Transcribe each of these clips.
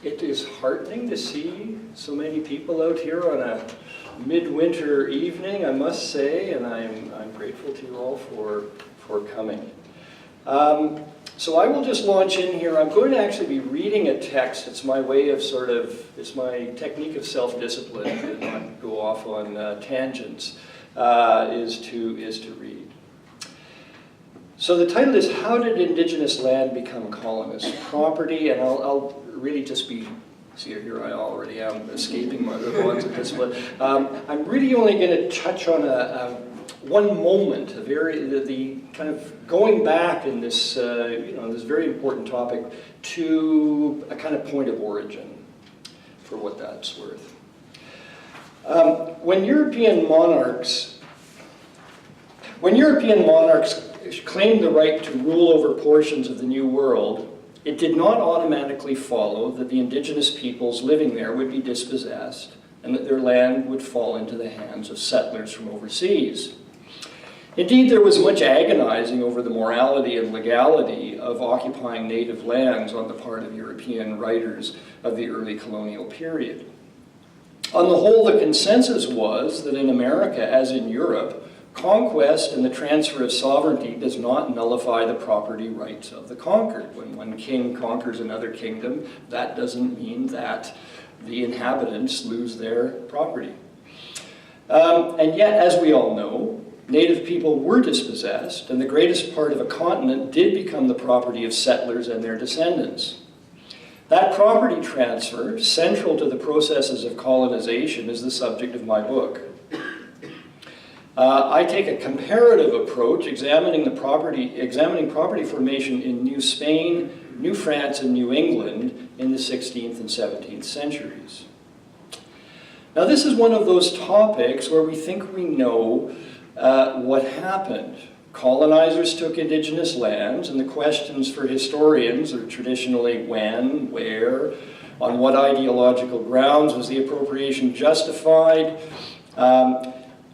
It is heartening to see so many people out here on a midwinter evening, I must say, and I'm grateful to you all for coming. So I will just launch in here. I'm going to actually be reading a text. It's my way of it's my technique of self-discipline to not go off on tangents, is to read. So the title is, How Did Indigenous Land Become Colonist Property? And I'll really just be, see here I already am escaping my bonds at this one. I'm really only going to touch on one moment, the kind of going back in this, this very important topic to a kind of point of origin, for what that's worth. When European monarchs claimed the right to rule over portions of the New World, it did not automatically follow that the indigenous peoples living there would be dispossessed and that their land would fall into the hands of settlers from overseas. Indeed, there was much agonizing over the morality and legality of occupying native lands on the part of European writers of the early colonial period. On the whole, the consensus was that in America, as in Europe, conquest and the transfer of sovereignty does not nullify the property rights of the conquered. When one king conquers another kingdom, that doesn't mean that the inhabitants lose their property. And yet, as we all know, native people were dispossessed, and the greatest part of a continent did become the property of settlers and their descendants. That property transfer, central to the processes of colonization, is the subject of my book. I take a comparative approach, examining property formation in New Spain, New France, and New England in the 16th and 17th centuries. Now, this is one of those topics where we think we know what happened. Colonizers took indigenous lands, and the questions for historians are traditionally when, where, on what ideological grounds was the appropriation justified.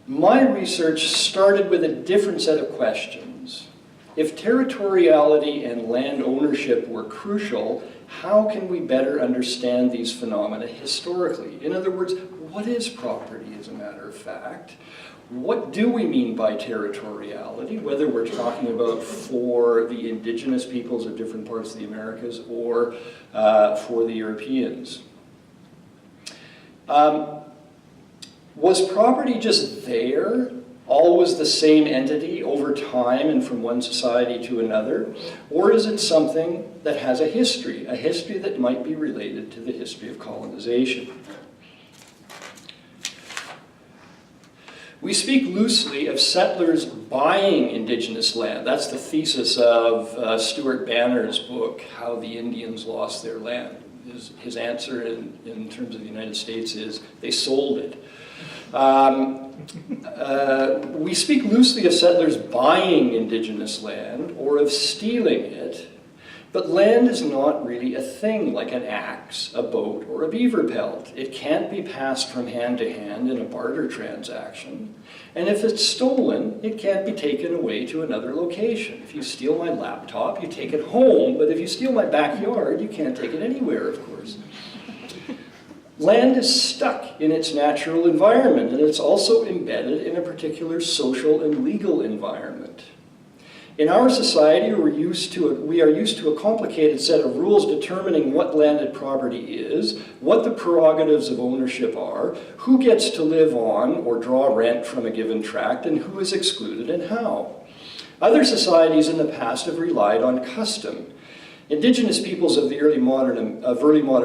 My research started with a different set of questions. If territoriality and land ownership were crucial, how can we better understand these phenomena historically? In other words, what is property as a matter of fact? What do we mean by territoriality, whether we're talking about for the indigenous peoples of different parts of the Americas or for the Europeans? Was property just there, always the same entity over time and from one society to another? Or is it something that has a history that might be related to the history of colonization? We speak loosely of settlers buying indigenous land. That's the thesis of Stuart Banner's book, How the Indians Lost Their Land. His answer in terms of the United States is, they sold it. We speak loosely of settlers buying indigenous land or of stealing it, but land is not really a thing like an axe, a boat, or a beaver pelt. It can't be passed from hand to hand in a barter transaction. And if it's stolen, it can't be taken away to another location. If you steal my laptop, you take it home, but if you steal my backyard, you can't take it anywhere, of course. Land is stuck in its natural environment, and it's also embedded in a particular social and legal environment. In our society, we are used to a complicated set of rules determining what landed property is, what the prerogatives of ownership are, who gets to live on or draw rent from a given tract, and who is excluded and how. Other societies in the past have relied on custom. Indigenous peoples of early modern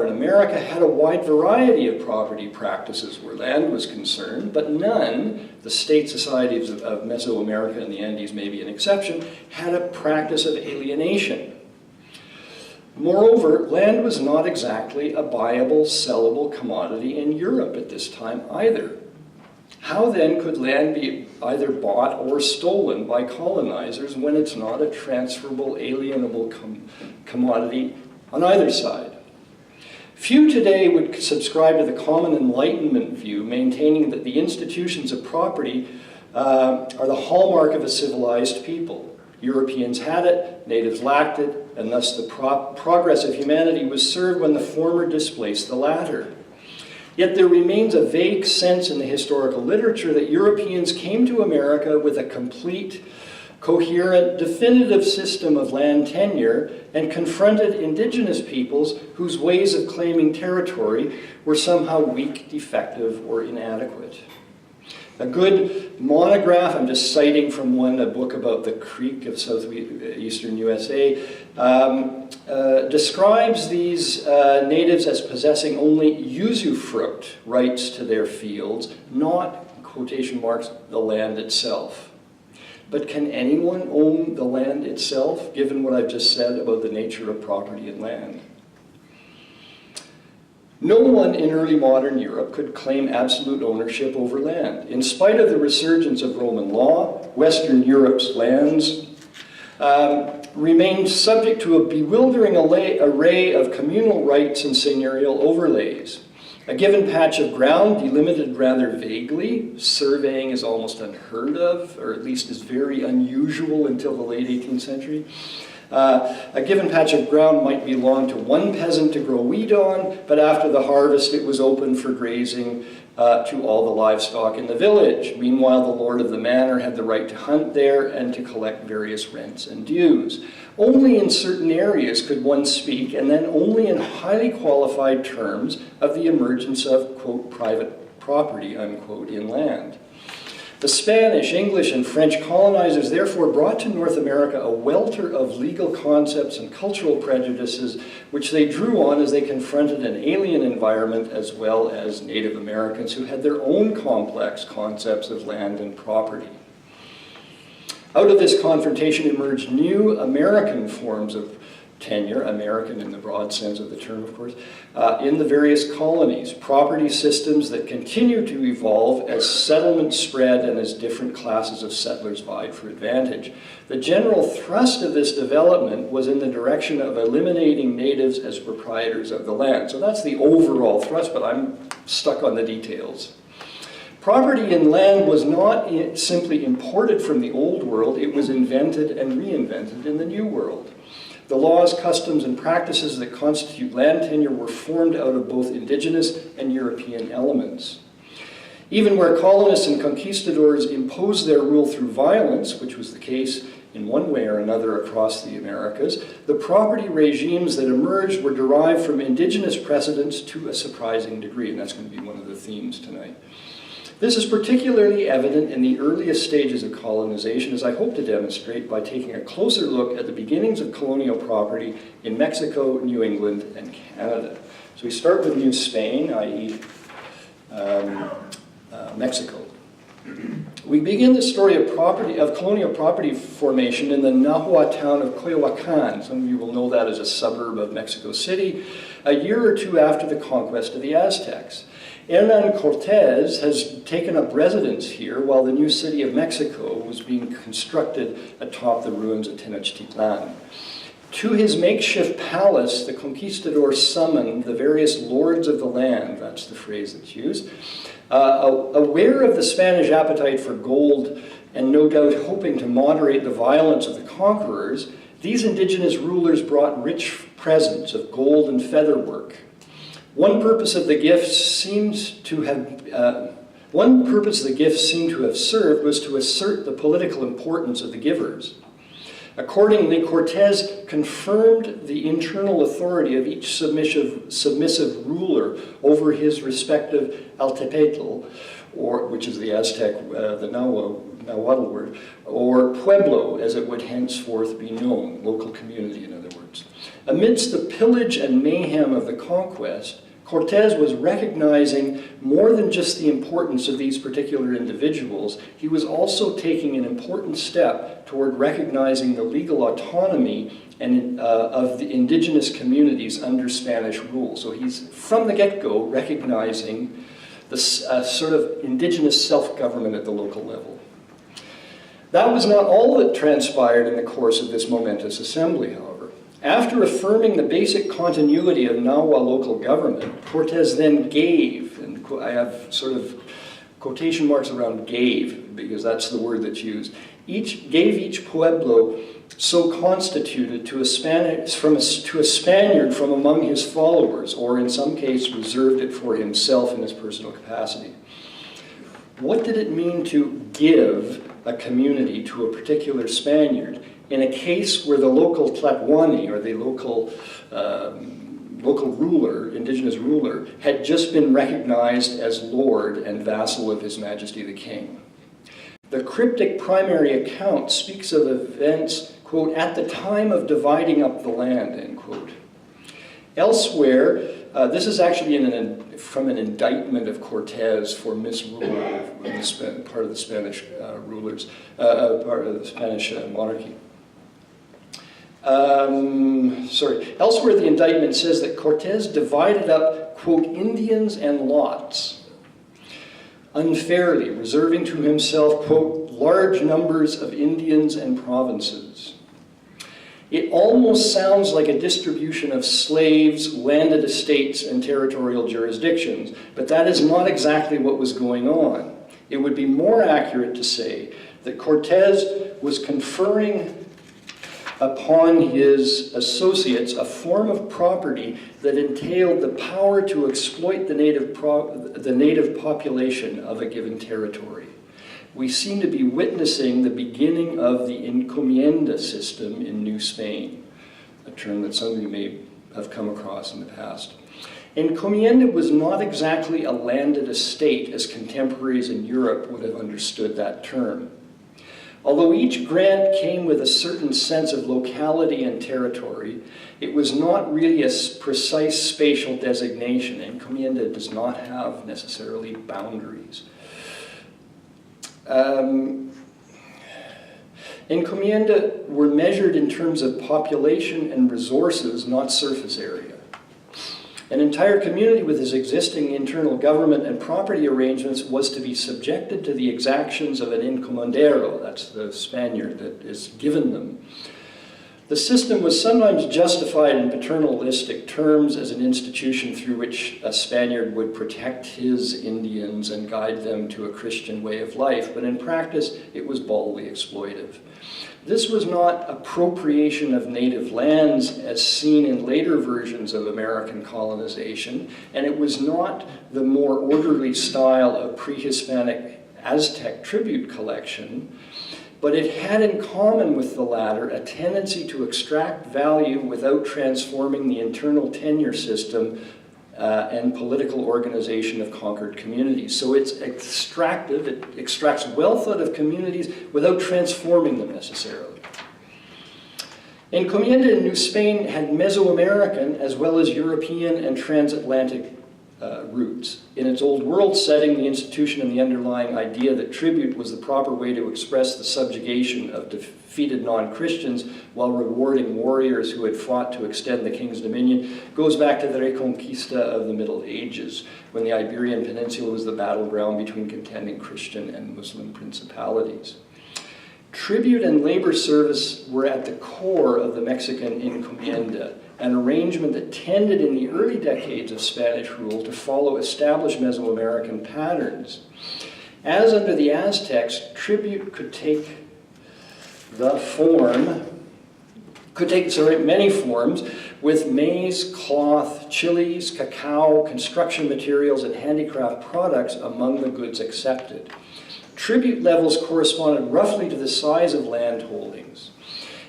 America had a wide variety of property practices where land was concerned, but none, the state societies of Mesoamerica and the Andes may be an exception, had a practice of alienation. Moreover, land was not exactly a buyable, sellable commodity in Europe at this time either. How then could land be either bought or stolen by colonizers when it's not a transferable, alienable commodity on either side? Few today would subscribe to the common Enlightenment view, maintaining that the institutions of property are the hallmark of a civilized people. Europeans had it, natives lacked it, and thus the progress of humanity was served when the former displaced the latter. Yet there remains a vague sense in the historical literature that Europeans came to America with a complete, coherent, definitive system of land tenure and confronted indigenous peoples whose ways of claiming territory were somehow weak, defective, or inadequate. A good monograph, I'm just citing from one, a book about the Creek of southeastern USA, describes these natives as possessing only usufruct rights to their fields, not, in quotation marks, the land itself. But can anyone own the land itself, given what I've just said about the nature of property and land? No one in early modern Europe could claim absolute ownership over land. In spite of the resurgence of Roman law, Western Europe's lands remained subject to a bewildering array of communal rights and seigneurial overlays. A given patch of ground delimited rather vaguely, surveying is almost unheard of, or at least is very unusual until the late 18th century. A given patch of ground might belong to one peasant to grow wheat on, but after the harvest it was open for grazing to all the livestock in the village. Meanwhile, the lord of the manor had the right to hunt there and to collect various rents and dues. Only in certain areas could one speak, and then only in highly qualified terms, of the emergence of, quote, private property, unquote, in land. The Spanish, English, and French colonizers therefore brought to North America a welter of legal concepts and cultural prejudices which they drew on as they confronted an alien environment as well as Native Americans who had their own complex concepts of land and property. Out of this confrontation emerged new American forms of tenure, American in the broad sense of the term, of course, in the various colonies, property systems that continue to evolve as settlement spread and as different classes of settlers vied for advantage. The general thrust of this development was in the direction of eliminating natives as proprietors of the land. So that's the overall thrust, but I'm stuck on the details. Property in land was not simply imported from the old world, it was invented and reinvented in the new world. The laws, customs, and practices that constitute land tenure were formed out of both indigenous and European elements. Even where colonists and conquistadors imposed their rule through violence, which was the case in one way or another across the Americas, the property regimes that emerged were derived from indigenous precedents to a surprising degree, and that's going to be one of the themes tonight. This is particularly evident in the earliest stages of colonization, as I hope to demonstrate by taking a closer look at the beginnings of colonial property in Mexico, New England, and Canada. So we start with New Spain, i.e. Mexico. We begin the story of colonial property formation in the Nahua town of Coyoacan. Some of you will know that as a suburb of Mexico City, a year or two after the conquest of the Aztecs. Hernán Cortés has taken up residence here while the new city of Mexico was being constructed atop the ruins of Tenochtitlan. To his makeshift palace, the conquistador summoned the various lords of the land, that's the phrase that's used, aware of the Spanish appetite for gold and no doubt hoping to moderate the violence of the conquerors. These indigenous rulers brought rich presents of gold and featherwork. One purpose the gifts seemed to have served was to assert the political importance of the givers. Accordingly, Cortés confirmed the internal authority of each submissive ruler over his respective altepetl, which is the Aztec, the Nahuatl word, or pueblo, as it would henceforth be known, local community, in other words. Amidst the pillage and mayhem of the conquest, Cortés was recognizing more than just the importance of these particular individuals, he was also taking an important step toward recognizing the legal autonomy of the indigenous communities under Spanish rule. So he's, from the get-go, recognizing the sort of indigenous self-government at the local level. That was not all that transpired in the course of this momentous assembly, however. After affirming the basic continuity of Nahua local government, Cortés then gave, and I have sort of quotation marks around gave, because that's the word that's used, gave each pueblo so constituted to a Spaniard from among his followers, or in some case reserved it for himself in his personal capacity. What did it mean to give a community to a particular Spaniard in a case where the local Tlatoani, or the local ruler, indigenous ruler, had just been recognized as lord and vassal of His Majesty the King? The cryptic primary account speaks of events, quote, at the time of dividing up the land, end quote. Elsewhere, this is actually from an indictment of Cortez for misrule in part of the Spanish rulers, part of the Spanish monarchy. Elsewhere the indictment says that Cortez divided up, quote, Indians and lots, unfairly, reserving to himself, quote, large numbers of Indians and provinces. It almost sounds like a distribution of slaves, landed estates, and territorial jurisdictions, but that is not exactly what was going on. It would be more accurate to say that Cortez was conferring upon his associates a form of property that entailed the power to exploit the native population of a given territory. We seem to be witnessing the beginning of the encomienda system in New Spain, a term that some of you may have come across in the past. Encomienda was not exactly a landed estate as contemporaries in Europe would have understood that term. Although each grant came with a certain sense of locality and territory, it was not really a precise spatial designation. Encomienda does not have necessarily boundaries. Encomienda were measured in terms of population and resources, not surface area. An entire community with its existing internal government and property arrangements was to be subjected to the exactions of an encomendero, that's the Spaniard that is given them. The system was sometimes justified in paternalistic terms as an institution through which a Spaniard would protect his Indians and guide them to a Christian way of life, but in practice it was baldly exploitive. This was not appropriation of native lands as seen in later versions of American colonization, and it was not the more orderly style of pre-Hispanic Aztec tribute collection, but it had in common with the latter a tendency to extract value without transforming the internal tenure system and political organization of conquered communities. So it's extractive, it extracts wealth out of communities without transforming them necessarily. Encomienda in New Spain had Mesoamerican as well as European and transatlantic roots. In its old world setting, the institution and the underlying idea that tribute was the proper way to express the subjugation of defeated non-Christians while rewarding warriors who had fought to extend the king's dominion goes back to the Reconquista of the Middle Ages, when the Iberian Peninsula was the battleground between contending Christian and Muslim principalities. Tribute and labor service were at the core of the Mexican encomienda, an arrangement that tended in the early decades of Spanish rule to follow established Mesoamerican patterns. As under the Aztecs, tribute could take many forms, with maize, cloth, chilies, cacao, construction materials, and handicraft products among the goods accepted. Tribute levels corresponded roughly to the size of land holdings.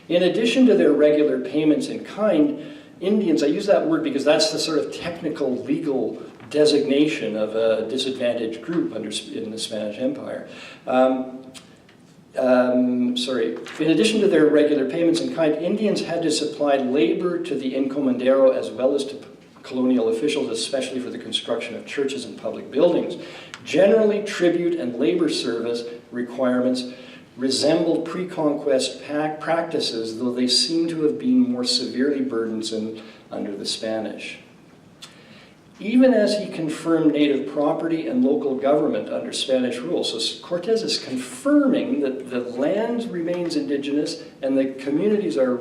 In addition to their regular payments in kind, Indians, I use that word because that's the sort of technical legal designation of a disadvantaged group in the Spanish Empire. In addition to their regular payments in kind, Indians had to supply labor to the encomendero as well as to colonial officials, especially for the construction of churches and public buildings. Generally, tribute and labor service requirements resembled pre-conquest practices, though they seem to have been more severely burdensome under the Spanish. Even as he confirmed native property and local government under Spanish rule, so Cortez is confirming that the land remains indigenous and the communities are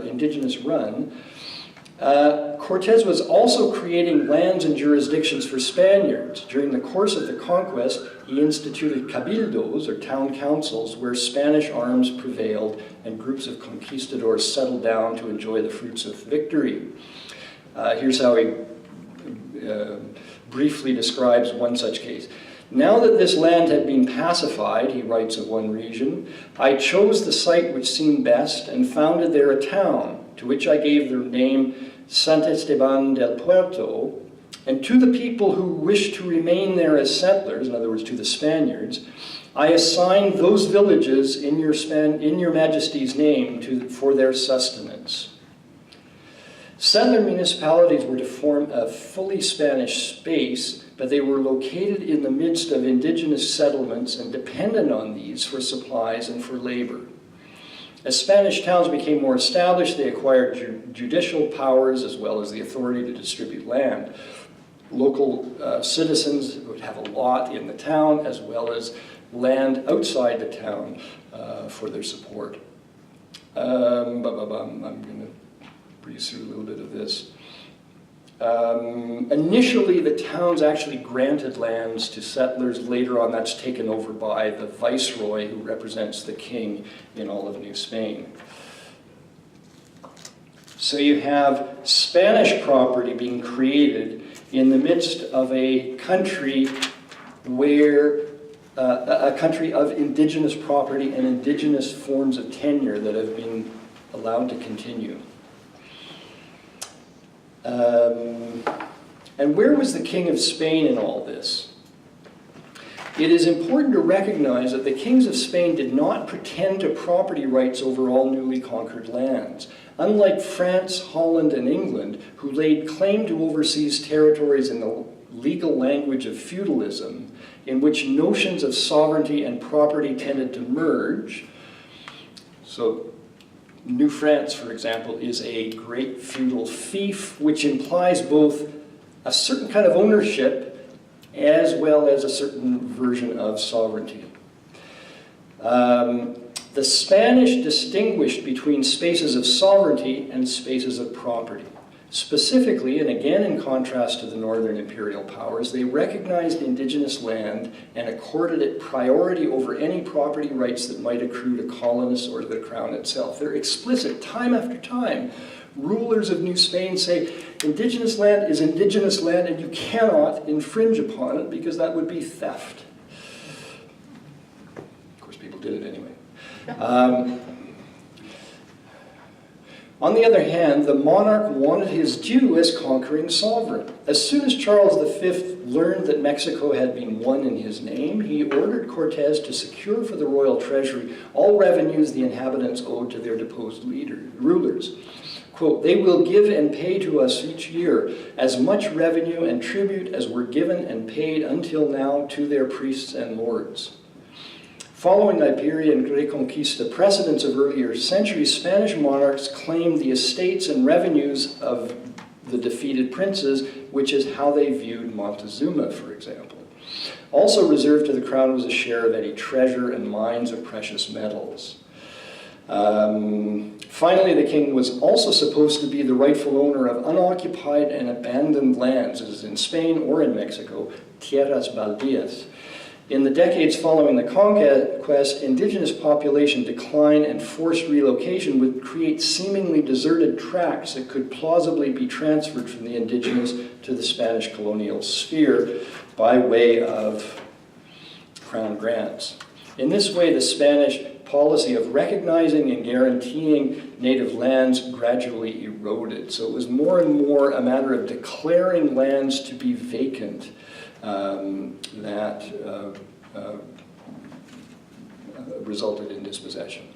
indigenous run, Cortes was also creating lands and jurisdictions for Spaniards. During the course of the conquest, he instituted cabildos, or town councils, where Spanish arms prevailed and groups of conquistadors settled down to enjoy the fruits of victory. Here's how he briefly describes one such case. Now that this land had been pacified, he writes of one region, I chose the site which seemed best and founded there a town, to which I gave the name Sant Esteban del Puerto, and to the people who wished to remain there as settlers, in other words, to the Spaniards, I assigned those villages in your Majesty's name for their sustenance. Settler municipalities were to form a fully Spanish space, but they were located in the midst of indigenous settlements and dependent on these for supplies and for labor. As Spanish towns became more established, they acquired judicial powers as well as the authority to distribute land. Local citizens would have a lot in the town as well as land outside the town for their support. I'm going to breeze through a little bit of this. Initially, the towns actually granted lands to settlers. Later on, that's taken over by the viceroy, who represents the king in all of New Spain. So you have Spanish property being created in the midst of a country where a country of indigenous property and indigenous forms of tenure that have been allowed to continue. And where was the King of Spain in all this? It is important to recognize that the kings of Spain did not pretend to property rights over all newly conquered lands. Unlike France, Holland, and England, who laid claim to overseas territories in the legal language of feudalism, in which notions of sovereignty and property tended to merge. So, New France, for example, is a great feudal fief, which implies both a certain kind of ownership as well as a certain version of sovereignty. The Spanish distinguished between spaces of sovereignty and spaces of property. Specifically, and again in contrast to the northern imperial powers, they recognized indigenous land and accorded it priority over any property rights that might accrue to colonists or to the crown itself. They're explicit time after time. Rulers of New Spain say indigenous land is indigenous land and you cannot infringe upon it because that would be theft. Of course, people did it anyway. On the other hand, the monarch wanted his due as conquering sovereign. As soon as Charles V learned that Mexico had been won in his name, he ordered Cortes to secure for the royal treasury all revenues the inhabitants owed to their deposed rulers. Quote, they will give and pay to us each year as much revenue and tribute as were given and paid until now to their priests and lords. Following Iberian Reconquista precedents of earlier centuries, Spanish monarchs claimed the estates and revenues of the defeated princes, which is how they viewed Montezuma, for example. Also reserved to the crown was a share of any treasure and mines of precious metals. Finally, the king was also supposed to be the rightful owner of unoccupied and abandoned lands, as in Spain or in Mexico, tierras baldías. In the decades following the conquest, indigenous population decline and forced relocation would create seemingly deserted tracts that could plausibly be transferred from the indigenous to the Spanish colonial sphere by way of crown grants. In this way, the Spanish policy of recognizing and guaranteeing native lands gradually eroded. So it was more and more a matter of declaring lands to be vacant that resulted in dispossession.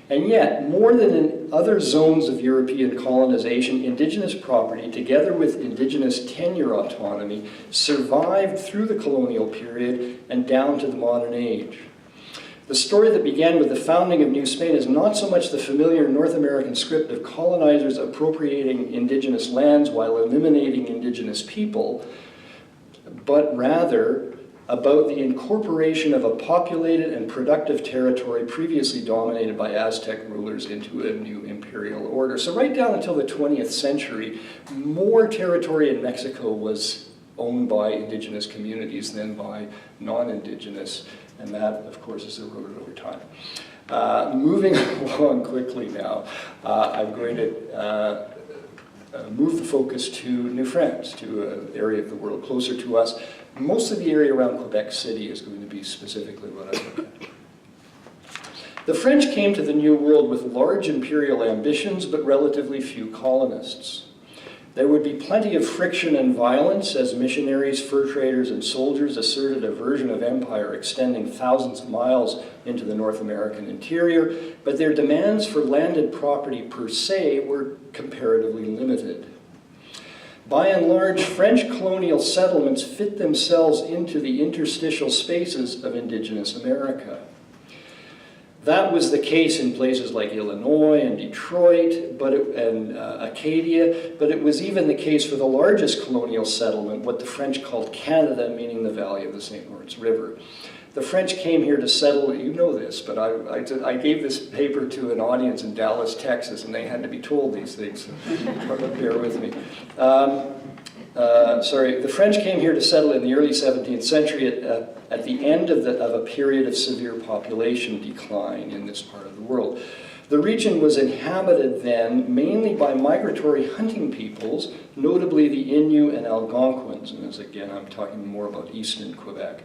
And yet, more than in other zones of European colonization, indigenous property, together with indigenous tenure autonomy, survived through the colonial period and down to the modern age. The story that began with the founding of New Spain is not so much the familiar North American script of colonizers appropriating indigenous lands while eliminating indigenous people, but rather about the incorporation of a populated and productive territory previously dominated by Aztec rulers into a new imperial order. So right down until the 20th century, more territory in Mexico was owned by indigenous communities than by non-indigenous, and that, of course, is eroded over time. Moving along quickly now, I'm going to move the focus to New France, to an area of the world closer to us. Most of the area around Quebec City is going to be specifically what I look at. The French came to the New World with large imperial ambitions, but relatively few colonists. There would be plenty of friction and violence as missionaries, fur traders, and soldiers asserted a version of empire extending thousands of miles into the North American interior, but their demands for landed property per se were comparatively limited. By and large, French colonial settlements fit themselves into the interstitial spaces of indigenous America. That was the case in places like Illinois and Detroit and Acadia, but it was even the case for the largest colonial settlement, what the French called Canada, meaning the valley of the St. Lawrence River. The French came here to settle, you know this, but I gave this paper to an audience in Dallas, Texas, and they had to be told these things, so bear with me. The French came here to settle in the early 17th century at the end of a period of severe population decline in this part of the world. The region was inhabited then mainly by migratory hunting peoples, notably the Innu and Algonquins, and as again I'm talking more about eastern Quebec.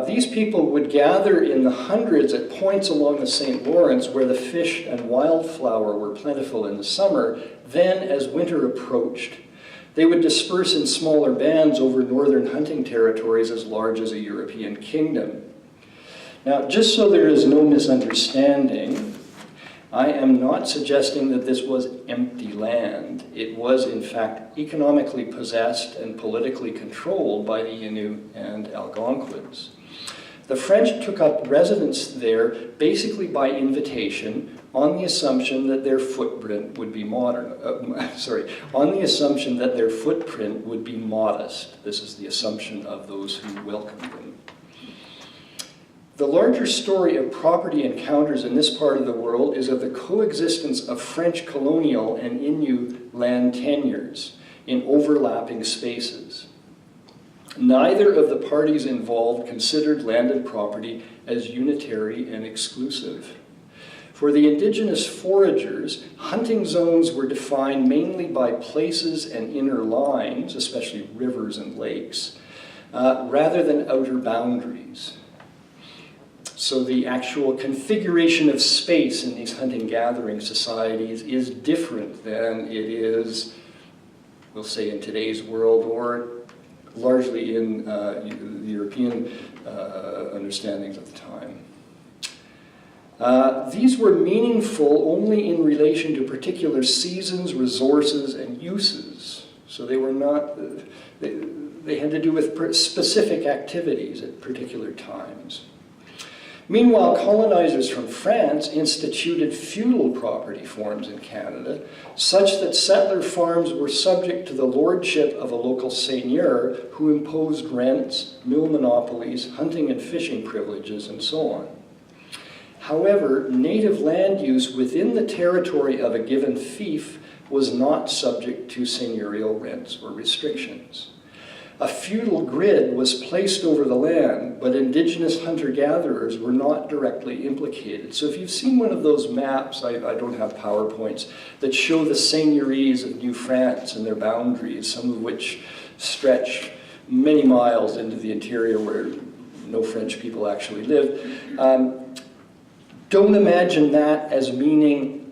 These people would gather in the hundreds at points along the St. Lawrence where the fish and wildflower were plentiful in the summer. Then, as winter approached, they would disperse in smaller bands over northern hunting territories as large as a European kingdom. Now, just so there is no misunderstanding, I am not suggesting that this was empty land. It was, in fact, economically possessed and politically controlled by the Innu and Algonquins. The French took up residence there basically by invitation on the assumption that their footprint would be on the assumption that their footprint would be modest. This is the assumption of those who welcomed them. The larger story of property encounters in this part of the world is of the coexistence of French colonial and Innu land tenures in overlapping spaces. Neither of the parties involved considered landed property as unitary and exclusive. For the indigenous foragers, hunting zones were defined mainly by places and inner lines, especially rivers and lakes, rather than outer boundaries. So the actual configuration of space in these hunting-gathering societies is different than it is, we'll say, in today's world, or largely in the European understandings of the time. These were meaningful only in relation to particular seasons, resources, and uses. So they were not, they had to do with specific activities at particular times. Meanwhile, colonizers from France instituted feudal property forms in Canada, such that settler farms were subject to the lordship of a local seigneur who imposed rents, mill monopolies, hunting and fishing privileges, and so on. However, native land use within the territory of a given fief was not subject to seigneurial rents or restrictions. A feudal grid was placed over the land, but indigenous hunter-gatherers were not directly implicated. So if you've seen one of those maps, I don't have PowerPoints, that show the seigneuries of New France and their boundaries, some of which stretch many miles into the interior where no French people actually lived, don't imagine that as meaning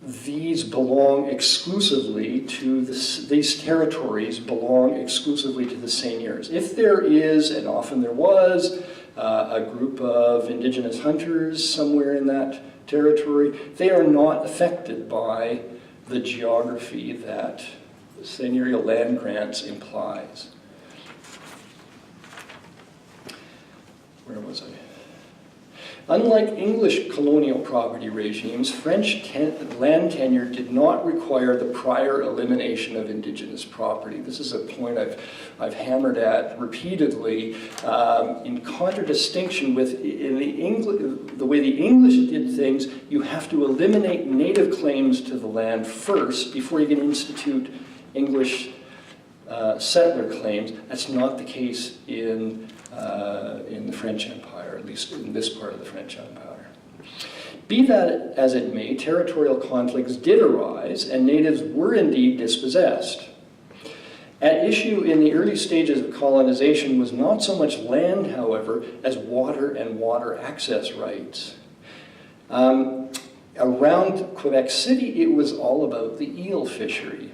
these belong exclusively to these territories belong exclusively to the seigneurs. If there is, and often there was, a group of indigenous hunters somewhere in that territory, they are not affected by the geography that seigneurial land grants implies. Where was I? Unlike English colonial property regimes, French land tenure did not require the prior elimination of Indigenous property. This is a point I've hammered at repeatedly, in contradistinction with the way the English did things. You have to eliminate native claims to the land first before you can institute English settler claims. That's not the case in the French Empire, at least in this part of the French Empire. Be that as it may, territorial conflicts did arise, and natives were indeed dispossessed. At issue in the early stages of colonization was not so much land, however, as water and water access rights. Around Quebec City, it was all about the eel fishery.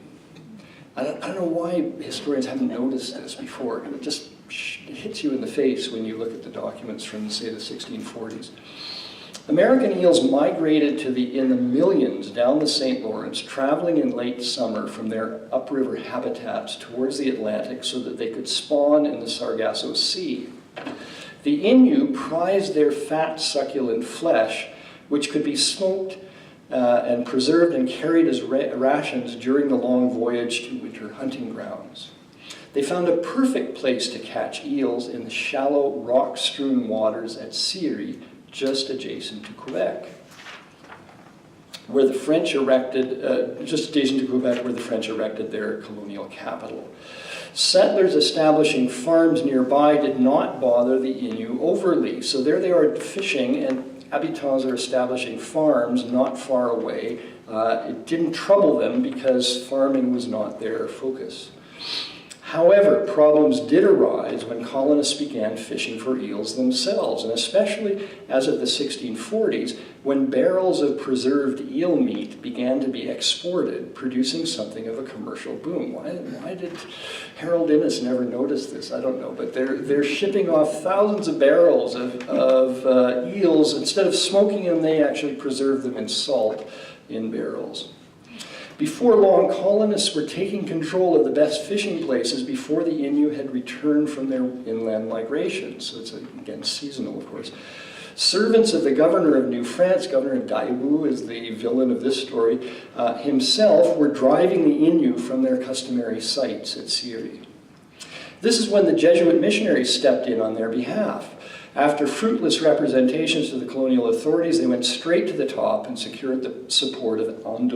I don't know why historians haven't noticed this before. It just hits you in the face when you look at the documents from, say, the 1640s. American eels migrated in the millions down the St. Lawrence, traveling in late summer from their upriver habitats towards the Atlantic so that they could spawn in the Sargasso Sea. The Innu prized their fat, succulent flesh, which could be smoked and preserved and carried as rations during the long voyage to winter hunting grounds. They found a perfect place to catch eels in the shallow, rock-strewn waters at Siri, just adjacent to Quebec, where the French erected, their colonial capital. Settlers establishing farms nearby did not bother the Innu overly, so there they are fishing, and habitants are establishing farms not far away. It didn't trouble them because farming was not their focus. However, problems did arise when colonists began fishing for eels themselves, and especially as of the 1640s, when barrels of preserved eel meat began to be exported, producing something of a commercial boom. Why did Harold Innes never notice this? I don't know, but they're shipping off thousands of barrels of eels. Instead of smoking them, they actually preserve them in salt in barrels. Before long, colonists were taking control of the best fishing places before the Innu had returned from their inland migration. So it's, again, seasonal, of course. Servants of the governor of New France, Governor Daibou is the villain of this story, himself were driving the Innu from their customary sites at Siri. This is when the Jesuit missionaries stepped in on their behalf. After fruitless representations to the colonial authorities, they went straight to the top and secured the support of Anne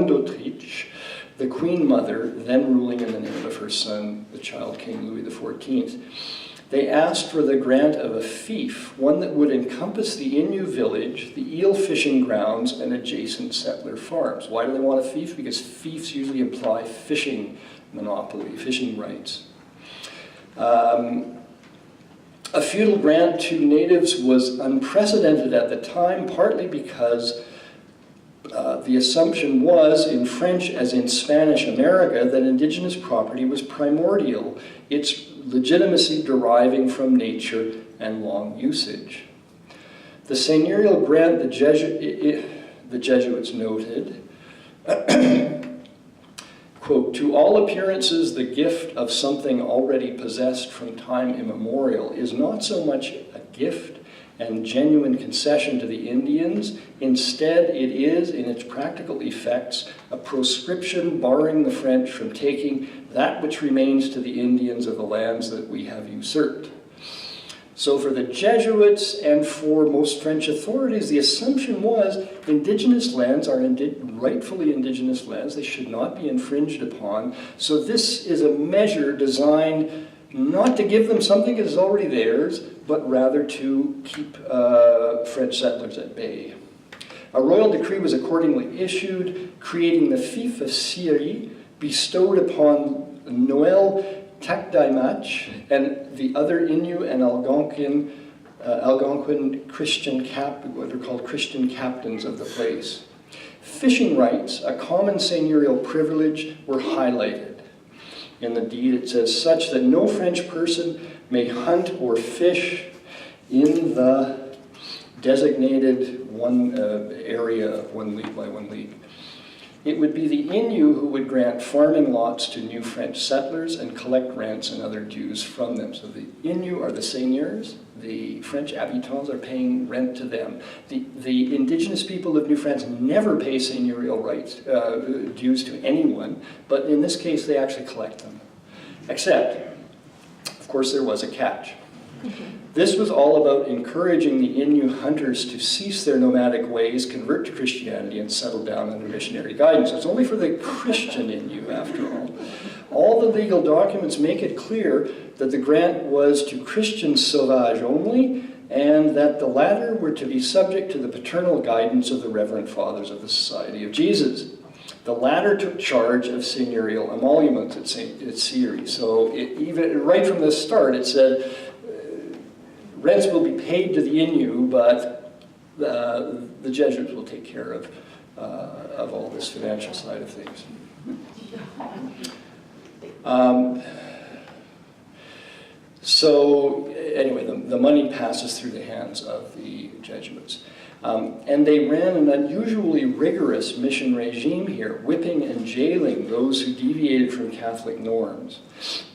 d'Autriche, the Queen Mother, then ruling in the name of her son, the child King Louis XIV. They asked for the grant of a fief, one that would encompass the Innu village, the eel fishing grounds, and adjacent settler farms. Why do they want a fief? Because fiefs usually imply fishing monopoly, fishing rights. A feudal grant to natives was unprecedented at the time, partly because the assumption was, in French as in Spanish America, that Indigenous property was primordial, its legitimacy deriving from nature and long usage. The seigneurial grant, the Jesuits noted, quote, "To all appearances, the gift of something already possessed from time immemorial is not so much a gift and genuine concession to the Indians. Instead, it is, in its practical effects, a proscription barring the French from taking that which remains to the Indians of the lands that we have usurped." So for the Jesuits and for most French authorities, the assumption was Indigenous lands are rightfully Indigenous lands. They should not be infringed upon. So this is a measure designed not to give them something that is already theirs, but rather to keep French settlers at bay. A royal decree was accordingly issued, creating the fief of Siri, bestowed upon Noel Takdaimach and the other Innu and Algonquin Christian what are called Christian captains of the place. Fishing rights, a common seigneurial privilege, were highlighted. In the deed it says, such that no French person may hunt or fish in the designated area of 1 league by 1 league. It would be the Innu who would grant farming lots to new French settlers and collect rents and other dues from them. So the Innu are the seigneurs, the French habitants are paying rent to them. The indigenous people of New France never pay seigneurial rights, dues to anyone, but in this case they actually collect them. Except, of course, there was a catch. This was all about encouraging the Innu hunters to cease their nomadic ways, convert to Christianity, and settle down under missionary guidance. It's only for the Christian Innu, after all. All the legal documents make it clear that the grant was to Christian sauvages only, and that the latter were to be subject to the paternal guidance of the Reverend Fathers of the Society of Jesus. The latter took charge of seigneurial emoluments at Siri. So even right from the start, it said, rents will be paid to the Innu, but the Jesuits will take care of all this financial side of things. So anyway, the money passes through the hands of the Jesuits. And they ran an unusually rigorous mission regime here, whipping and jailing those who deviated from Catholic norms.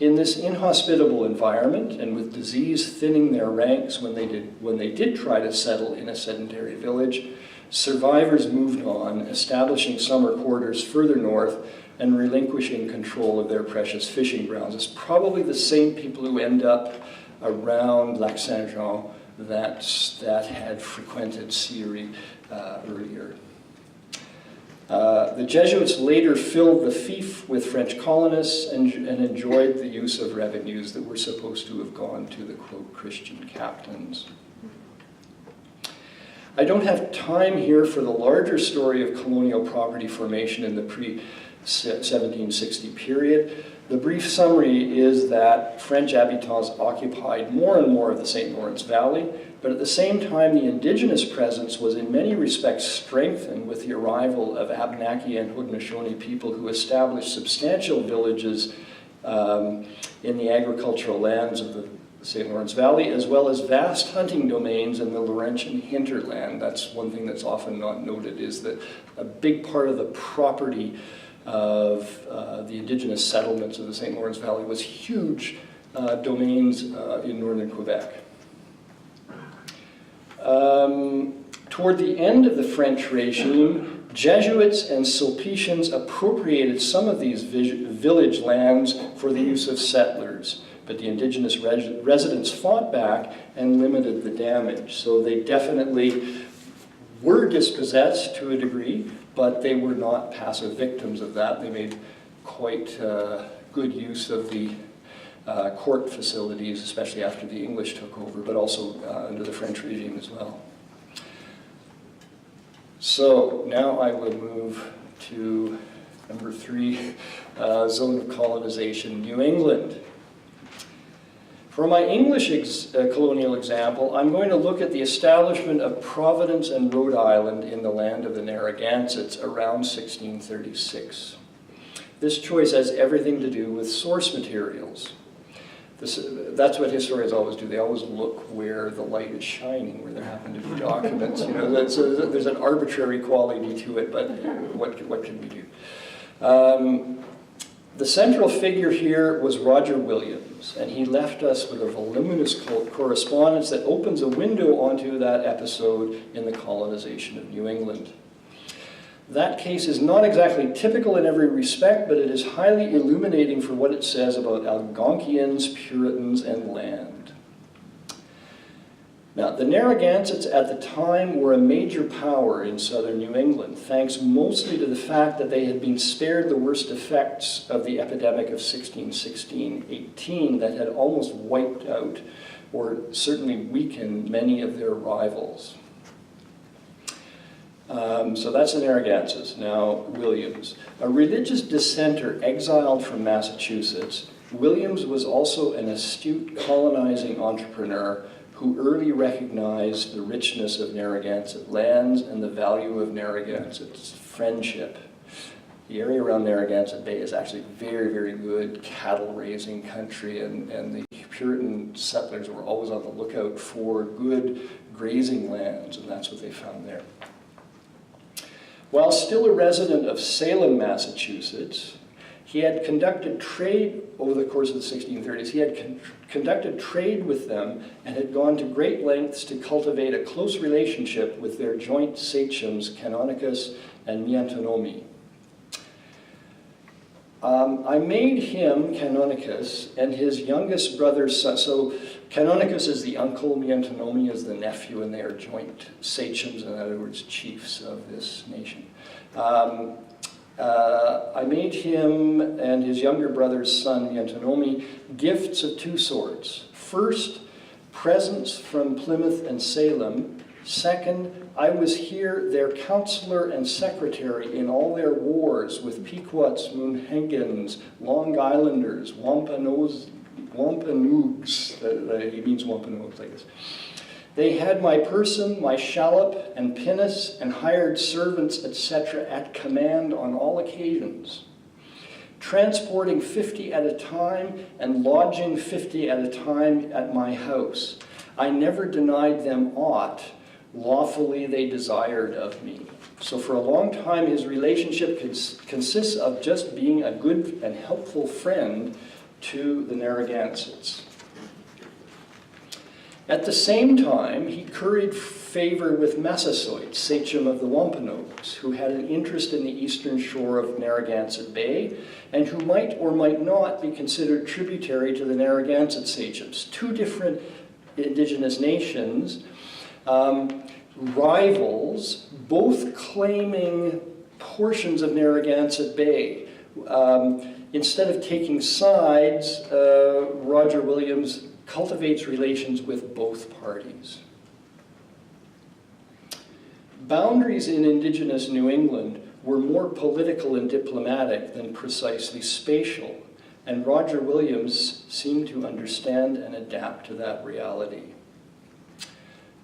In this inhospitable environment, and with disease thinning their ranks when they did try to settle in a sedentary village, survivors moved on, establishing summer quarters further north and relinquishing control of their precious fishing grounds. It's probably the same people who end up around Lac Saint-Jean that had frequented Siri earlier. The Jesuits later filled the fief with French colonists and enjoyed the use of revenues that were supposed to have gone to the, quote, Christian captains. I don't have time here for the larger story of colonial property formation in the pre-1760 period. The brief summary is that French habitants occupied more and more of the St. Lawrence Valley, but at the same time the indigenous presence was in many respects strengthened with the arrival of Abenaki and Haudenosaunee people who established substantial villages in the agricultural lands of the St. Lawrence Valley, as well as vast hunting domains in the Laurentian hinterland. That's one thing that's often not noted, is that a big part of the property of the indigenous settlements of the St. Lawrence Valley was huge domains in northern Quebec. Toward the end of the French regime, Jesuits and Sulpicians appropriated some of these village lands for the use of settlers, but the indigenous residents fought back and limited the damage. So they definitely were dispossessed to a degree, but they were not passive victims of that. They made quite good use of the court facilities, especially after the English took over, but also under the French regime as well. So now I will move to number 3, zone of colonization, New England. For my English colonial example, I'm going to look at the establishment of Providence and Rhode Island in the land of the Narragansetts around 1636. This choice has everything to do with source materials. That's what historians always do. They always look where the light is shining, where there happen to be documents. You know, there's an arbitrary quality to it, but what can we do? The central figure here was Roger Williams, and he left us with a voluminous correspondence that opens a window onto that episode in the colonization of New England. That case is not exactly typical in every respect, but it is highly illuminating for what it says about Algonquians, Puritans, and land. Now, the Narragansetts at the time were a major power in southern New England, thanks mostly to the fact that they had been spared the worst effects of the epidemic of 1616-18 that had almost wiped out, or certainly weakened, many of their rivals. So that's the Narragansetts. Now, Williams. A religious dissenter exiled from Massachusetts, Williams was also an astute colonizing entrepreneur who early recognized the richness of Narragansett lands and the value of Narragansett's friendship. The area around Narragansett Bay is actually very, very good cattle-raising country, and the Puritan settlers were always on the lookout for good grazing lands, and that's what they found there. While still a resident of Salem, Massachusetts, he had conducted trade over the course of the 1630s. He had conducted trade with them and had gone to great lengths to cultivate a close relationship with their joint sachems, Canonicus and Miantonomi. I made him, Canonicus, and his youngest brother's son. So Canonicus is the uncle, Miantonomi is the nephew, and they are joint sachems, in other words, chiefs of this nation. I made him and his younger brother's son, Miantonomi, gifts of two sorts. First, presents from Plymouth and Salem. Second, I was here their counselor and secretary in all their wars with Pequots, Moonhengans, Long Islanders, Wampanoags, he means Wampanoags, I guess. They had my person, my shallop and pinnace, and hired servants, etc., at command on all occasions, transporting 50 at a time and lodging 50 at a time at my house. I never denied them aught lawfully they desired of me. So for a long time, his relationship consists of just being a good and helpful friend to the Narragansetts. At the same time, he curried favor with Massasoit, sachem of the Wampanoags, who had an interest in the eastern shore of Narragansett Bay, and who might or might not be considered tributary to the Narragansett sachems. Two different indigenous nations, rivals, both claiming portions of Narragansett Bay. Instead of taking sides, Roger Williams cultivates relations with both parties. Boundaries in Indigenous New England were more political and diplomatic than precisely spatial, and Roger Williams seemed to understand and adapt to that reality.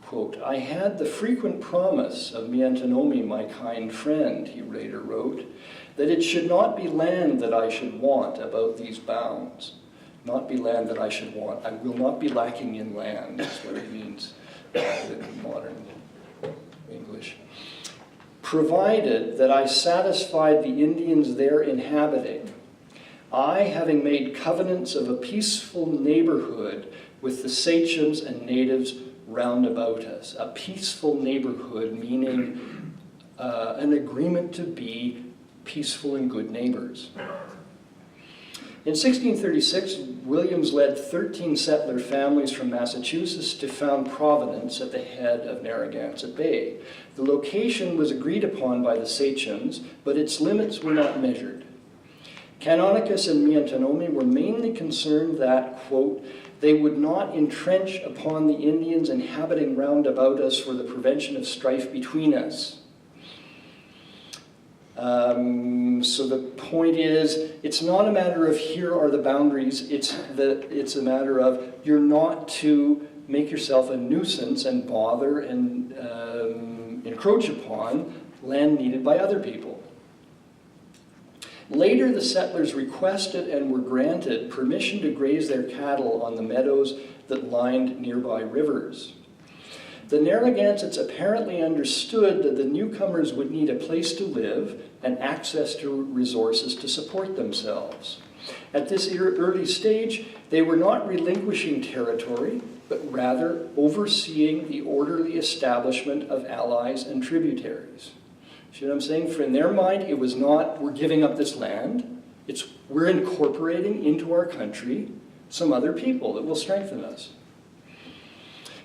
Quote, I had the frequent promise of Miantonomi, my kind friend, he later wrote, that it should not be land that I should want about these bounds. Not be land that I should want. I will not be lacking in land, is what it means in modern English. Provided that I satisfied the Indians there inhabiting, I, having made covenants of a peaceful neighborhood with the sachems and natives round about us. A peaceful neighborhood, meaning an agreement to be peaceful and good neighbors. In 1636, Williams led 13 settler families from Massachusetts to found Providence at the head of Narragansett Bay. The location was agreed upon by the sachems, but its limits were not measured. Canonicus and Miantonomi were mainly concerned that, quote, they would not entrench upon the Indians inhabiting round about us for the prevention of strife between us. So the point is, it's not a matter of here are the boundaries, it's a matter of you're not to make yourself a nuisance and bother and encroach upon land needed by other people. Later, the settlers requested and were granted permission to graze their cattle on the meadows that lined nearby rivers. The Narragansetts apparently understood that the newcomers would need a place to live and access to resources to support themselves. At this early stage, they were not relinquishing territory, but rather overseeing the orderly establishment of allies and tributaries. See what I'm saying? For in their mind, it was not, we're giving up this land. It's, we're incorporating into our country some other people that will strengthen us.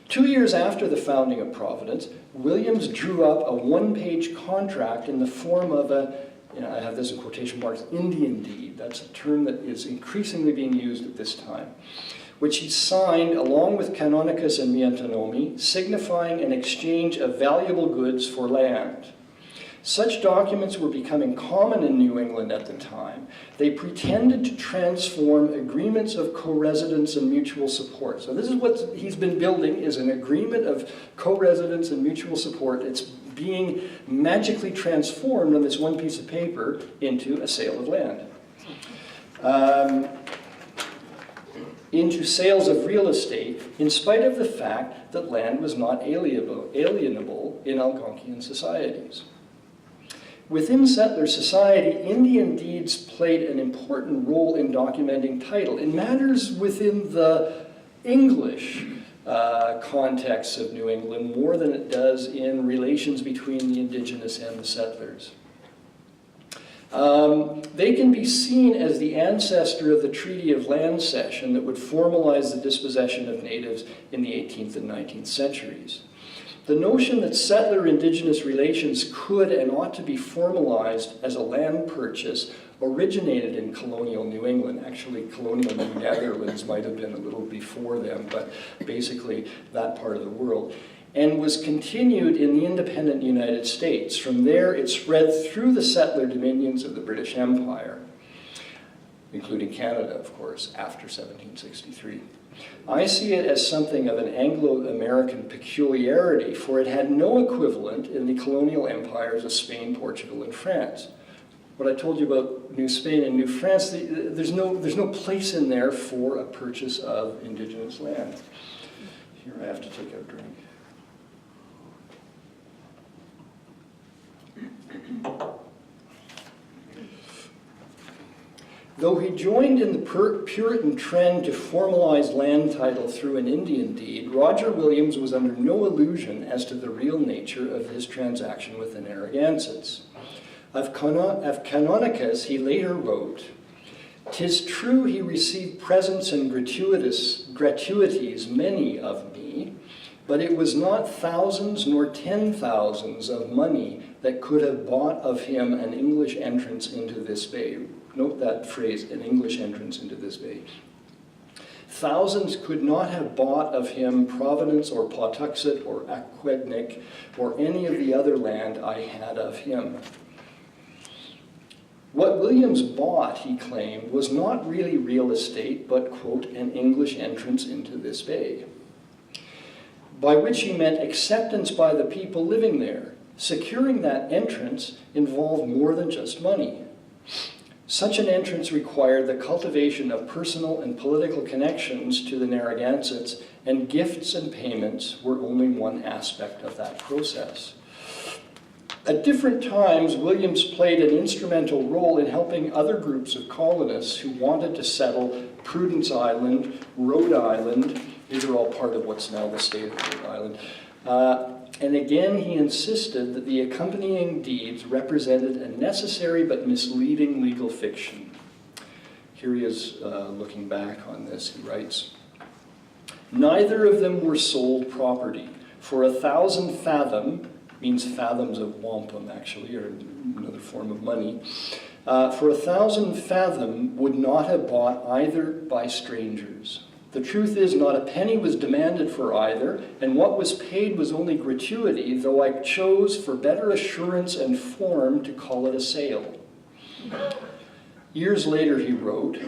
2 years after the founding of Providence, Williams drew up a one-page contract in the form of a, I have this in quotation marks, Indian deed. That's a term that is increasingly being used at this time, which he signed along with Canonicus and Miantonomi, signifying an exchange of valuable goods for land. Such documents were becoming common in New England at the time. They pretended to transform agreements of co-residence and mutual support. So this is what he's been building, is an agreement of co-residence and mutual support. It's being magically transformed on this one piece of paper into a sale of land. Into sales of real estate, in spite of the fact that land was not alienable in Algonquian societies. Within settler society, Indian deeds played an important role in documenting title. It matters within the English context of New England more than it does in relations between the Indigenous and the settlers. They can be seen as the ancestor of the Treaty of Land Cession that would formalize the dispossession of natives in the 18th and 19th centuries. The notion that settler-Indigenous relations could and ought to be formalized as a land purchase originated in colonial New England. Actually, colonial New Netherlands might have been a little before them, but basically that part of the world, and was continued in the independent United States. From there, it spread through the settler dominions of the British Empire, including Canada, of course, after 1763. I see it as something of an Anglo-American peculiarity, for it had no equivalent in the colonial empires of Spain, Portugal, and France. What I told you about New Spain and New France, there's no place in there for a purchase of Indigenous land. Here I have to take a drink. Though he joined in the Puritan trend to formalize land title through an Indian deed, Roger Williams was under no illusion as to the real nature of his transaction with the Narragansetts. Of Canonicus, he later wrote, "'Tis true he received presents and gratuities many of me, but it was not thousands nor 10,000s of money that could have bought of him an English entrance into this bay." Note that phrase, an English entrance into this bay. Thousands could not have bought of him Providence or Pawtuxet or Aquidneck or any of the other land I had of him. What Williams bought, he claimed, was not really real estate, but, quote, an English entrance into this bay, by which he meant acceptance by the people living there. Securing that entrance involved more than just money. Such an entrance required the cultivation of personal and political connections to the Narragansetts, and gifts and payments were only one aspect of that process. At different times, Williams played an instrumental role in helping other groups of colonists who wanted to settle Prudence Island, Rhode Island. These are all part of what's now the state of Rhode Island. And again, he insisted that the accompanying deeds represented a necessary but misleading legal fiction. Here he is looking back on this. He writes, "Neither of them were sold property. For 1,000 fathom," means fathoms of wampum actually, or another form of money, "for 1,000 fathom would not have bought either by strangers. The truth is, not a penny was demanded for either, and what was paid was only gratuity, though I chose for better assurance and form to call it a sale." Years later he wrote,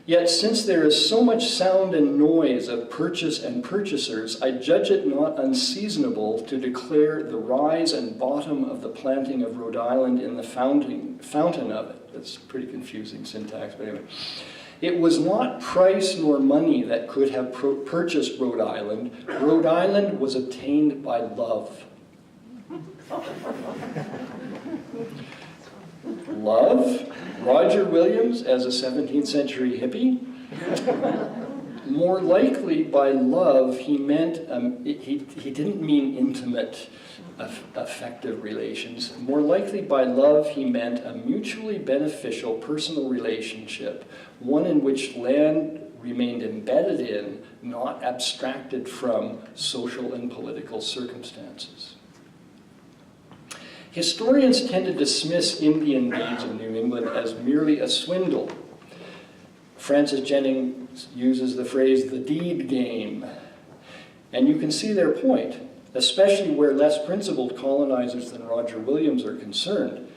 "Yet since there is so much sound and noise of purchase and purchasers, I judge it not unseasonable to declare the rise and bottom of the planting of Rhode Island in the fountain of it." That's pretty confusing syntax, but anyway. "It was not price nor money that could have purchased Rhode Island. Rhode Island was obtained by love." Love? Roger Williams as a 17th century hippie? More likely by love, he meant, he didn't mean intimate, affective relations. More likely by love, he meant a mutually beneficial personal relationship, one in which land remained embedded in, not abstracted from, social and political circumstances. Historians tend to dismiss Indian deeds in New England as merely a swindle. Francis Jennings uses the phrase, the deed game. And you can see their point, especially where less principled colonizers than Roger Williams are concerned.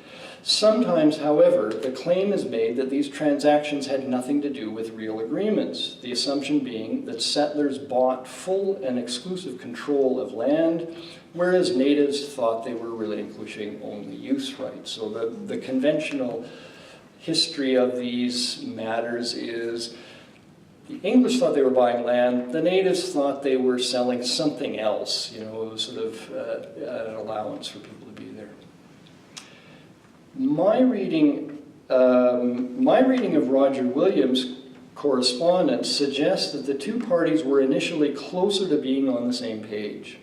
Sometimes, however, the claim is made that these transactions had nothing to do with real agreements, the assumption being that settlers bought full and exclusive control of land, whereas natives thought they were relinquishing only use rights. So the conventional history of these matters is the English thought they were buying land, the natives thought they were selling something else, you know, it was sort of an allowance for people to be there. My reading of Roger Williams' correspondence suggests that the two parties were initially closer to being on the same page.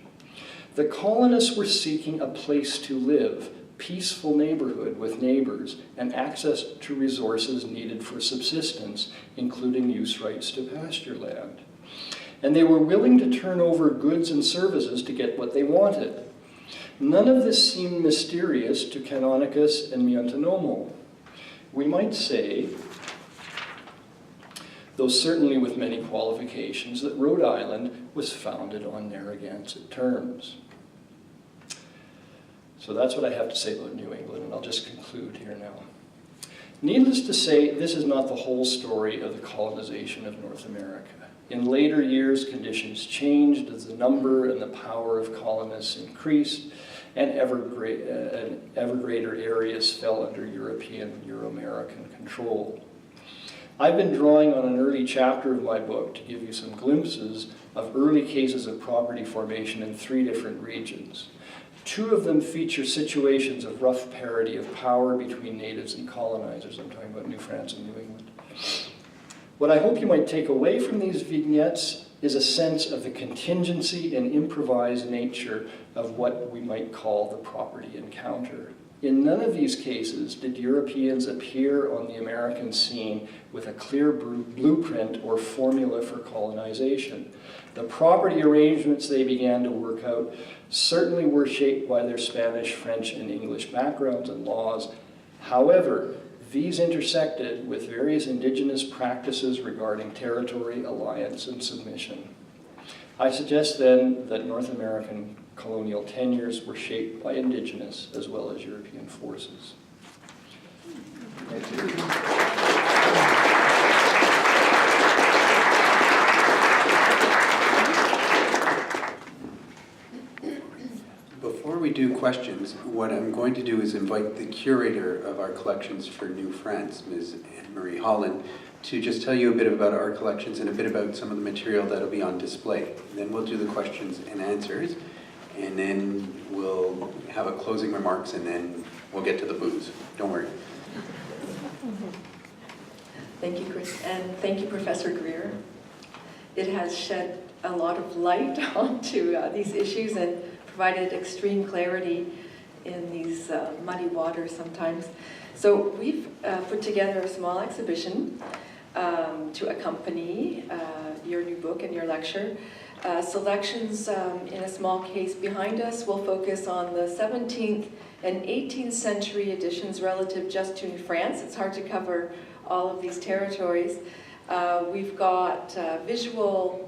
The colonists were seeking a place to live, peaceful neighborhood with neighbors, and access to resources needed for subsistence, including use rights to pasture land. And they were willing to turn over goods and services to get what they wanted. None of this seemed mysterious to Canonicus and Miantonomo. We might say, though certainly with many qualifications, that Rhode Island was founded on Narragansett terms. So that's what I have to say about New England, and I'll just conclude here now. Needless to say, this is not the whole story of the colonization of North America. In later years, conditions changed as the number and the power of colonists increased, and ever greater areas fell under European, Euro-American control. I've been drawing on an early chapter of my book to give you some glimpses of early cases of property formation in 3 different regions. 2 of them feature situations of rough parity of power between natives and colonizers. I'm talking about New France and New England. What I hope you might take away from these vignettes is a sense of the contingency and improvised nature of what we might call the property encounter. In none of these cases did Europeans appear on the American scene with a clear blueprint or formula for colonization. The property arrangements they began to work out certainly were shaped by their Spanish, French, and English backgrounds and laws. However, these intersected with various indigenous practices regarding territory, alliance, and submission. I suggest then that North American colonial tenures were shaped by indigenous as well as European forces. Thank you. Before we do questions, what I'm going to do is invite the curator of our collections for New France, Ms. Anne-Marie Holland, to just tell you a bit about our collections and a bit about some of the material that'll be on display. Then we'll do the questions and answers, and then we'll have a closing remarks, and then we'll get to the booze. Don't worry. Thank you, Chris, and thank you, Professor Greer. It has shed a lot of light onto these issues and provided extreme clarity in these muddy waters sometimes. So we've put together a small exhibition to accompany your new book and your lecture. Selections in a small case behind us will focus on the 17th and 18th century editions relative just to New France. It's hard to cover all of these territories. We've got visual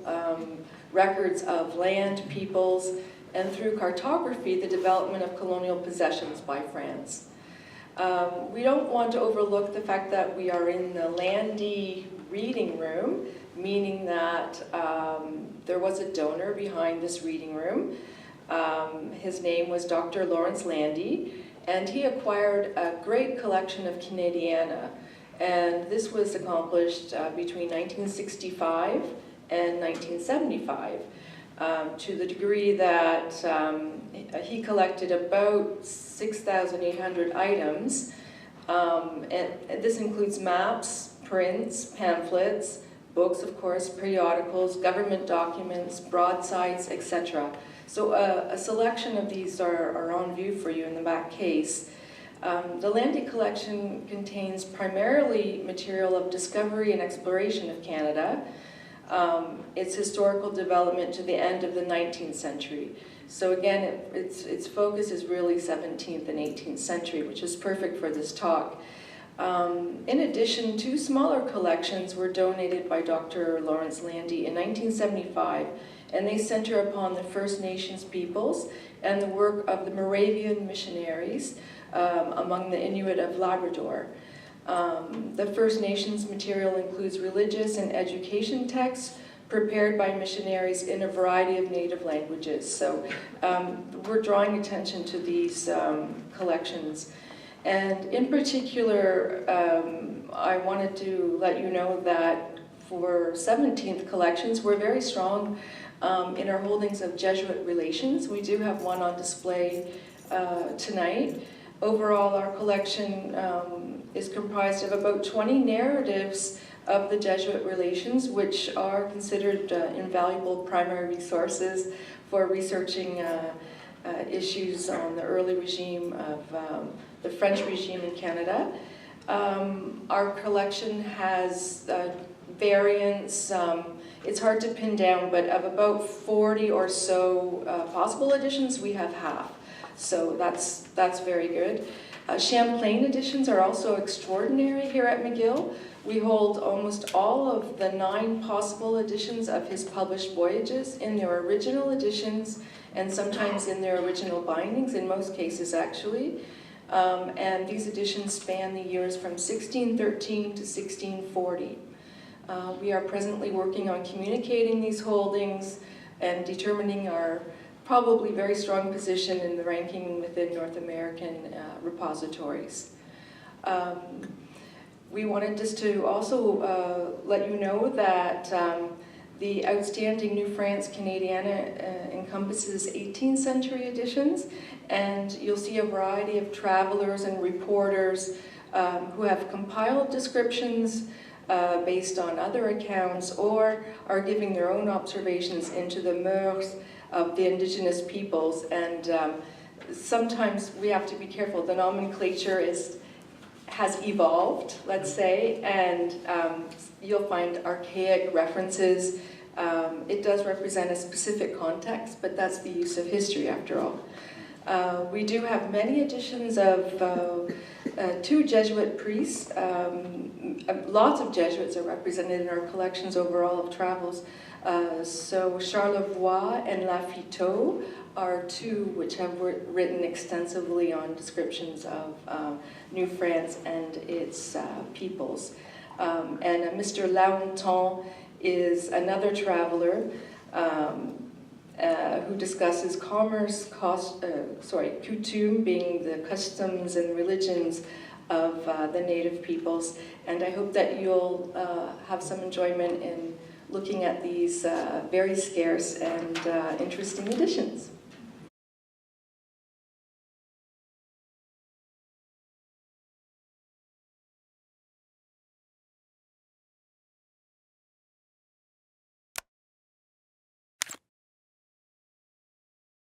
records of land, peoples, and through cartography, the development of colonial possessions by France. We don't want to overlook the fact that we are in the Landy reading room, meaning that there was a donor behind this reading room. His name was Dr. Lawrence Landy, and he acquired a great collection of Canadiana. And this was accomplished between 1965 and 1975. To the degree that he collected about 6,800 items, and this includes maps, prints, pamphlets, books, of course, periodicals, government documents, broadsides, etc. So a selection of these are on view for you in the back case. The Landy collection contains primarily material of discovery and exploration of Canada, its historical development to the end of the 19th century. So again, its focus is really 17th and 18th century, which is perfect for this talk. In addition, 2 smaller collections were donated by Dr. Lawrence Landy in 1975, and they center upon the First Nations peoples and the work of the Moravian missionaries among the Inuit of Labrador. The First Nations material includes religious and education texts prepared by missionaries in a variety of native languages. So we're drawing attention to these collections. And in particular, I wanted to let you know that for 17th collections, we're very strong in our holdings of Jesuit relations. We do have one on display tonight. Overall, our collection is comprised of about 20 narratives of the Jesuit relations, which are considered invaluable primary resources for researching issues on the early regime of the French regime in Canada. Our collection has variants, it's hard to pin down, but of about 40 or so possible editions, we have half. So that's very good. Champlain editions are also extraordinary here at McGill. We hold almost all of the 9 possible editions of his published voyages in their original editions, and sometimes in their original bindings, in most cases actually. And these editions span the years from 1613 to 1640. We are presently working on communicating these holdings and determining our probably very strong position in the ranking within North American repositories. We wanted just to also let you know that the outstanding New France Canadiana encompasses 18th century editions, and you'll see a variety of travelers and reporters who have compiled descriptions based on other accounts or are giving their own observations into the mœurs of the indigenous peoples. And sometimes we have to be careful. The nomenclature has evolved, let's say, and you'll find archaic references. It does represent a specific context, but that's the use of history after all. We do have many editions of 2 Jesuit priests. Lots of Jesuits are represented in our collections overall of travels. So Charlevoix and Lafiteau are 2 which have written extensively on descriptions of New France and its peoples. And Mr. Laonton is another traveler who discusses commerce, coutume being the customs and religions of the native peoples. And I hope that you'll have some enjoyment in looking at these very scarce and interesting editions.